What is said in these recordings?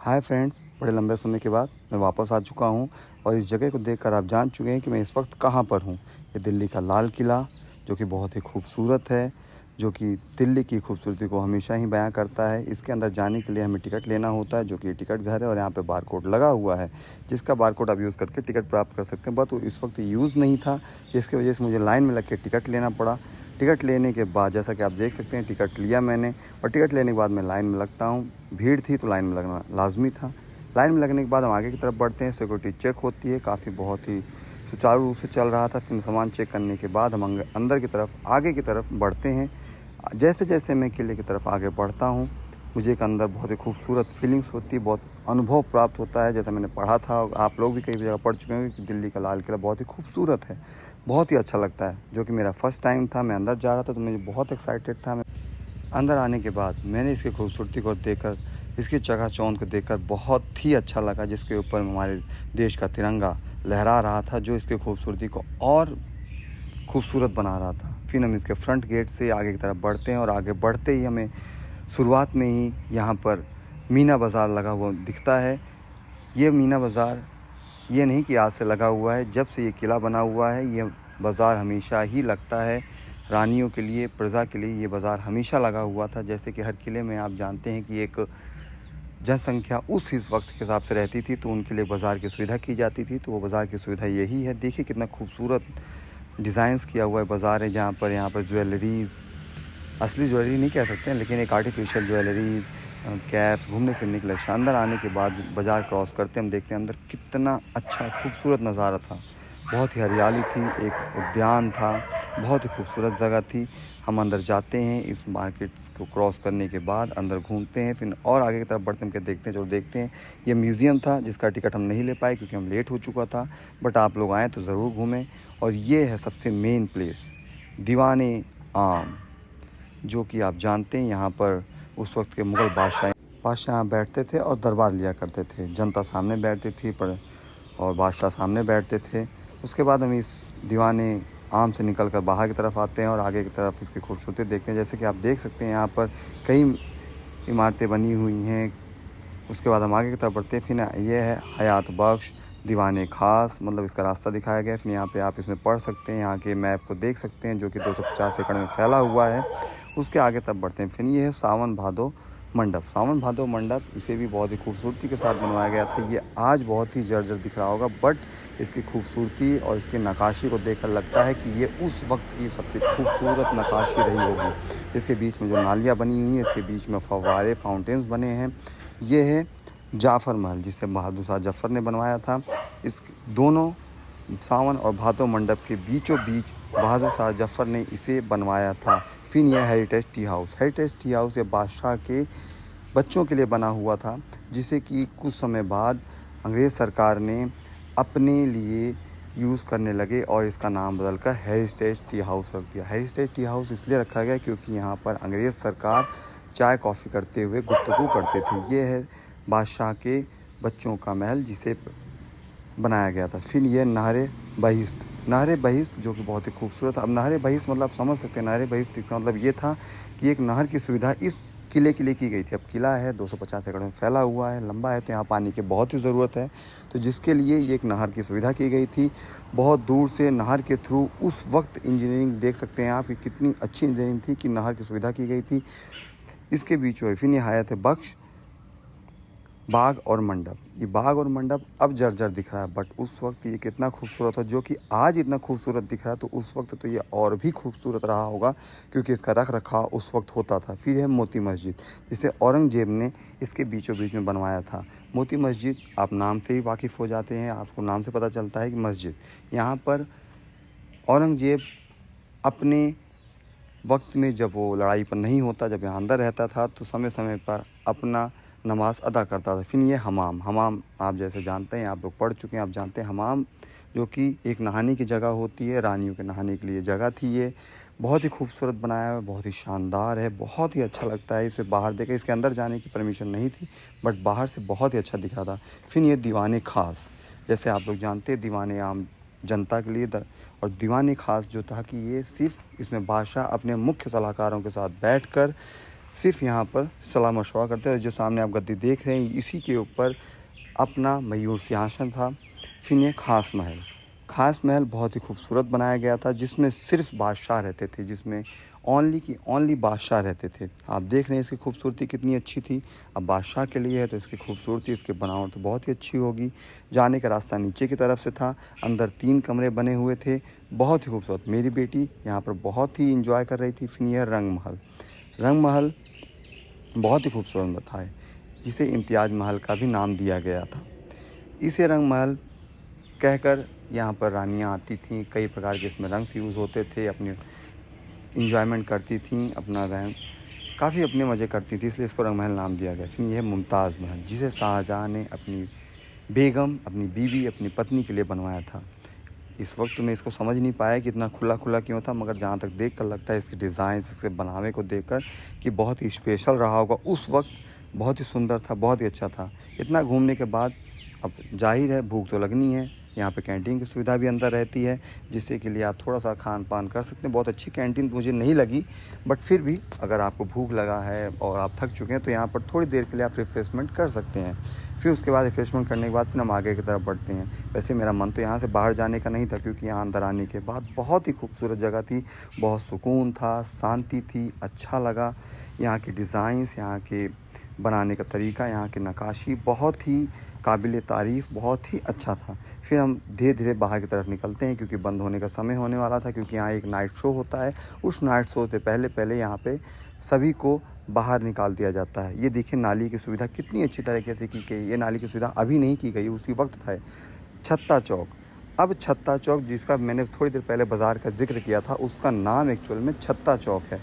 Hi friends, बड़े लंबे समय के बाद मैं वापस आ चुका हूँ और इस जगह को देखकर आप जान चुके हैं कि मैं इस वक्त कहाँ पर हूँ। ये दिल्ली का लाल किला, जो कि बहुत ही खूबसूरत है, जो कि दिल्ली की खूबसूरती को हमेशा ही बयां करता है। इसके अंदर जाने के लिए हमें टिकट लेना होता है, जो कि टिकट घर है और यहाँ पे बार कोड लगा हुआ है, जिसका बार कोड आप यूज़ करके टिकट प्राप्त कर सकते हैं। बट इस वक्त यूज़ नहीं था, जिसकी वजह से मुझे लाइन में लग के टिकट लेना पड़ा। टिकट लेने के बाद जैसा कि आप देख सकते हैं, टिकट लिया मैंने और टिकट लेने के बाद मैं लाइन में लगता हूँ। भीड़ थी तो लाइन में लगना लाजमी था। लाइन में लगने के बाद हम आगे की तरफ बढ़ते हैं। सिक्योरिटी चेक होती है, काफ़ी बहुत ही सुचारू रूप से चल रहा था। फिर सामान चेक करने के बाद हम अंदर की तरफ आगे की तरफ बढ़ते हैं। जैसे जैसे मैं किले की तरफ आगे बढ़ता हूँ, मुझे एक अंदर बहुत ही खूबसूरत फीलिंग्स होती है, बहुत अनुभव प्राप्त होता है। जैसा मैंने पढ़ा था, आप लोग भी कई जगह पढ़ चुके होंगे कि दिल्ली का लाल किला बहुत ही खूबसूरत है, बहुत ही अच्छा लगता है। जो कि मेरा फर्स्ट टाइम था, मैं अंदर जा रहा था तो मुझे बहुत एक्साइटेड था। मैं अंदर आने के बाद मैंने इसकी खूबसूरती को देखकर, इसकी चकाचौंध को देखकर बहुत ही अच्छा लगा, जिसके ऊपर हमारे देश का तिरंगा लहरा रहा था, जो इसकी खूबसूरती को और खूबसूरत बना रहा था। फिर हम इसके फ्रंट गेट से आगे की तरफ बढ़ते हैं और आगे बढ़ते ही हमें शुरुआत में ही यहाँ पर मीना बाज़ार लगा हुआ दिखता है। ये मीना बाज़ार ये नहीं कि आज से लगा हुआ है, जब से ये किला बना हुआ है ये बाज़ार हमेशा ही लगता है। रानियों के लिए, प्रजा के लिए ये बाज़ार हमेशा लगा हुआ था। जैसे कि हर किले में आप जानते हैं कि एक जनसंख्या उस वक्त के हिसाब से रहती थी, तो उनके लिए बाज़ार की सुविधा की जाती थी। तो वो बाज़ार की सुविधा यही है। देखिए कितना खूबसूरत डिज़ाइंस किया हुआ है बाज़ार है, जहाँ पर यहाँ पर ज्वेलरीज़, असली ज्वेलरी नहीं कह सकते हैं, लेकिन एक आर्टिफिशियल ज्वेलरीज़, कैप्स, घूमने फिरने के लिए अंदर आने के बाद बाज़ार क्रॉस करते हम देखते हैं अंदर कितना अच्छा खूबसूरत नज़ारा था। बहुत ही हरियाली थी, एक उद्यान था, बहुत ही खूबसूरत जगह थी। हम अंदर जाते हैं, इस मार्केट्स को क्रॉस करने के बाद अंदर घूमते हैं, फिर और आगे की तरफ बढ़ते हैं। देखते हैं जो देखते हैं, ये म्यूज़ियम था जिसका टिकट हम नहीं ले पाए क्योंकि हम लेट हो चुका था। बट आप लोग आएँ तो ज़रूर घूमें। और ये है सबसे मेन प्लेस, दीवाने आम, जो कि आप जानते हैं यहाँ पर उस वक्त के मुग़ल बादशाह बैठते थे और दरबार लिया करते थे। जनता सामने बैठती थी पर और बादशाह सामने बैठते थे। उसके बाद हम इस दीवाने आम से निकलकर बाहर की तरफ आते हैं और आगे की तरफ इसकी खूबसूरती देखते हैं। जैसे कि आप देख सकते हैं यहाँ पर कई इमारतें बनी हुई हैं। उसके बाद हम आगे की तरफ बढ़ते हैं। फिर ये है हयात बख्श दीवाने ख़ास, मतलब इसका रास्ता दिखाया गया है। फिर यहाँ पे आप इसमें पढ़ सकते हैं, यहाँ के मैप को देख सकते हैं, जो कि 250 एकड़ में फैला हुआ है। उसके आगे तब बढ़ते हैं। फिर ये है सावन भादो मंडप। सावन भादो मंडप, इसे भी बहुत ही खूबसूरती के साथ बनवाया गया था। ये आज बहुत ही जर्जर दिख रहा होगा, बट इसकी खूबसूरती और इसकी नक्काशी को देखकर लगता है कि ये उस वक्त की सबसे खूबसूरत नक्काशी रही होगी। इसके बीच में जो नालियाँ बनी हुई हैं, इसके बीच में फव्वारे, फाउंटेन्स बने हैं। ये है जाफ़र महल, जिसे बहादुर शाह जफ़र ने बनवाया था। इस दोनों सावन और भादो मंडप के बीचों बीच बहादुर शाह जफ़र ने इसे बनवाया था। फिर यह heritage tea house. Heritage tea house ये बादशाह के बच्चों के लिए बना हुआ था, जिसे कि कुछ समय बाद अंग्रेज़ सरकार ने अपने लिए यूज़ करने लगे और इसका नाम बदलकर हेरिटेज टी हाउस रख दिया। हेरिटेज टी हाउस इसलिए रखा गया क्योंकि यहाँ पर अंग्रेज़ सरकार चाय कॉफ़ी करते हुए गुफ्तगू करते थे। ये है बादशाह के बच्चों का महल, जिसे बनाया गया था। फिर ये नहरे बहिश्त। नहरे बहिश्त जो कि बहुत ही खूबसूरत। अब नहरे बहिश्त मतलब आप समझ सकते हैं, नहरे बहिश्त का मतलब ये था कि एक नहर की सुविधा इस किले के लिए की गई थी। अब किला है 250 एकड़ में फैला हुआ है, लंबा है, तो यहाँ पानी की बहुत ही ज़रूरत है, तो जिसके लिए ये एक नहर की सुविधा की गई थी। बहुत दूर से नहर के थ्रू उस वक्त इंजीनियरिंग देख सकते हैं आप कि कितनी अच्छी इंजीनियरिंग थी कि नहर की सुविधा की गई थी। इसके बीचों फिर हयात बख्श बाग और मंडप। ये बाग और मंडप अब जर्जर दिख रहा है, बट उस वक्त ये कितना खूबसूरत था। जो कि आज इतना खूबसूरत दिख रहा है, तो उस वक्त तो ये और भी खूबसूरत रहा होगा, क्योंकि इसका रख रखाव उस वक्त होता था। फिर है मोती मस्जिद, जिसे औरंगजेब ने इसके बीचों बीच में बनवाया था। मोती मस्जिद आप नाम से ही वाकिफ़ हो जाते हैं, आपको नाम से पता चलता है कि मस्जिद, यहाँ पर औरंगजेब अपने वक्त में, जब वो लड़ाई पर नहीं होता, जब यहाँ अंदर रहता था, तो समय समय पर अपना नमाज अदा करता था। फिर ये हमाम। हमाम आप जैसे जानते हैं, आप लोग पढ़ चुके हैं, आप जानते हैं हमाम जो कि एक नहाने की जगह होती है, रानियों के नहाने के लिए जगह थी। ये बहुत ही खूबसूरत बनाया है, बहुत ही शानदार है, बहुत ही अच्छा लगता है इसे बाहर देखे। इसके अंदर जाने की परमिशन नहीं थी, बट बाहर से बहुत ही अच्छा दिख रहा था। फिर ये दीवाने ख़ास, जैसे आप लोग जानते हैं, दीवाने आम जनता के लिए और दीवाने ख़ास जो था कि ये सिर्फ इसमें बादशाह अपने मुख्य सलाहकारों के साथ बैठकर सिर्फ यहाँ पर सलाह मशवरा करते हैं। जो सामने आप गद्दी देख रहे हैं, इसी के ऊपर अपना मयूर सिंहासन था। फिर ये खास महल बहुत ही खूबसूरत बनाया गया था, जिसमें सिर्फ बादशाह रहते थे, जिसमें ओनली बादशाह रहते थे। आप देख रहे हैं इसकी खूबसूरती कितनी अच्छी थी। अब बादशाह के लिए है तो इसकी खूबसूरती, इसकी बनावट तो बहुत ही अच्छी होगी। जाने का रास्ता नीचे की तरफ से था। अंदर 3 कमरे बने हुए थे, बहुत ही खूबसूरत। मेरी बेटी यहाँ पर बहुत ही इंजॉय कर रही थी। फिर यह रंग महल बहुत ही खूबसूरत था, जिसे इम्तियाज़ महल का भी नाम दिया गया था। इसे रंग महल कहकर यहाँ पर रानियाँ आती थीं। कई प्रकार के इसमें रंग यूज़ होते थे, अपनी इंजॉयमेंट करती थीं, अपना रंग काफ़ी अपने मज़े करती थी, इसलिए इसको रंग महल नाम दिया गया। फिर यह मुमताज़ महल, जिसे शाहजहाँ ने अपनी बेगम, अपनी बीवी, अपनी पत्नी के लिए बनवाया था। इस वक्त मैं इसको समझ नहीं पाया कि इतना खुला क्यों था, मगर जहाँ तक देख कर लगता है इसके डिज़ाइन, इसके बनावे को देखकर कि बहुत ही स्पेशल रहा होगा। उस वक्त बहुत ही सुंदर था, बहुत ही अच्छा था। इतना घूमने के बाद अब जाहिर है भूख तो लगनी है। यहाँ पे कैंटीन की सुविधा भी अंदर रहती है, जिससे के लिए आप थोड़ा सा खान पान कर सकते हैं। बहुत अच्छी कैंटीन मुझे नहीं लगी, बट फिर भी अगर आपको भूख लगा है और आप थक चुके हैं तो यहाँ पर थोड़ी देर के लिए आप रिफ़्रेशमेंट कर सकते हैं। फिर उसके बाद रिफ़्रेशमेंट करने के बाद फिर हम आगे की तरफ बढ़ते हैं। वैसे मेरा मन तो यहाँ से बाहर जाने का नहीं था, क्योंकि यहाँ अंदर आने के बाद बहुत ही खूबसूरत जगह थी, बहुत सुकून था, शांति थी, अच्छा लगा। यहाँ के डिज़ाइंस, यहाँ के बनाने का तरीका, यहाँ की नक्काशी बहुत ही काबिल तारीफ़, बहुत ही अच्छा था। फिर हम धीरे-धीरे बाहर की तरफ निकलते हैं, क्योंकि बंद होने का समय होने वाला था, क्योंकि यहाँ एक नाइट शो होता है। उस नाइट शो से पहले यहाँ पे सभी को बाहर निकाल दिया जाता है। ये देखिए नाली की सुविधा कितनी अच्छी तरीके से की गई। ये नाली की सुविधा अभी नहीं की गई, उसी वक्त था। छत्ता चौक, अब छत्ता चौक, जिसका मैंने थोड़ी देर पहले बाज़ार का ज़िक्र किया था, उसका नाम एक्चुअल में छत्ता चौक है।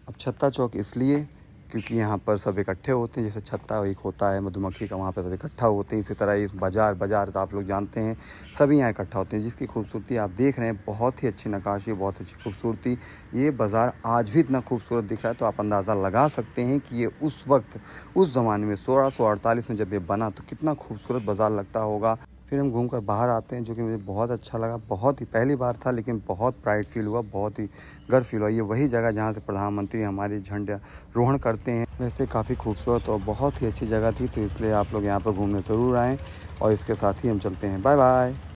अब छत्ता चौक इसलिए क्योंकि यहाँ पर सब इकट्ठे होते हैं। जैसे छत्ता एक होता है मधुमक्खी का, वहाँ पर सब इकट्ठा होते हैं। इसी तरह इस बाज़ार आप लोग जानते हैं, सभी यहाँ इकट्ठा होते हैं, जिसकी खूबसूरती आप देख रहे हैं। बहुत ही अच्छी नक्काशी, बहुत अच्छी खूबसूरती। ये बाज़ार आज भी इतना खूबसूरत दिख रहा है, तो आप अंदाज़ा लगा सकते हैं कि ये उस वक्त, उस ज़माने में 1648 में जब ये बना, तो कितना खूबसूरत बाज़ार लगता होगा। फिर हम घूमकर बाहर आते हैं, जो कि मुझे बहुत अच्छा लगा। बहुत ही पहली बार था, लेकिन बहुत प्राइड फील हुआ, बहुत ही गर्व फील हुआ। ये वही जगह जहाँ से प्रधानमंत्री हमारे झंडारोहण करते हैं। वैसे काफ़ी खूबसूरत और बहुत ही अच्छी जगह थी, तो इसलिए आप लोग यहाँ पर घूमने ज़रूर आएँ। और इसके साथ ही हम चलते हैं। Bye bye.